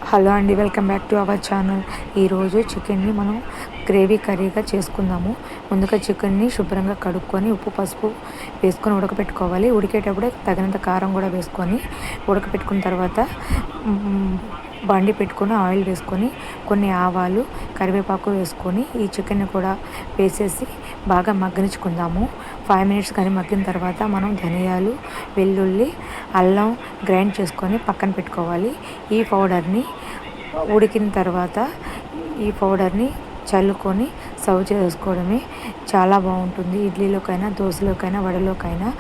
Hello అండి, welcome back to our channel. ఈరోజు చికెన్ని మనం గ్రేవీ కర్రీగా చేసుకుందాము. ముందుగా చికెన్ని శుభ్రంగా కడుక్కొని ఉప్పు పసుపు వేసుకొని ఉడకపెట్టుకోవాలి. ఉడికేటప్పుడే తగినంత కారం కూడా వేసుకొని ఉడకపెట్టుకున్న తర్వాత బండి పెట్టుకొని ఆయిల్ వేసుకొని కొన్ని ఆవాలు కరివేపాకు వేసుకొని ఈ చికెన్ని కూడా వేసేసి బాగా మగ్గనించుకుందాము. 5 మినిట్స్ కానీ మగ్గిన తర్వాత మనం ధనియాలు, వెల్లుల్లి, అల్లం గ్రైండ్ చేసుకొని పక్కన పెట్టుకోవాలి. ఈ పౌడర్ని ఉడికిన తర్వాత ఈ పౌడర్ని చల్లుకొని సర్వ్ చేసుకోవడమే. చాలా బాగుంటుంది. ఇడ్లీలోకైనా, దోశలోకైనా, వడలోకైనా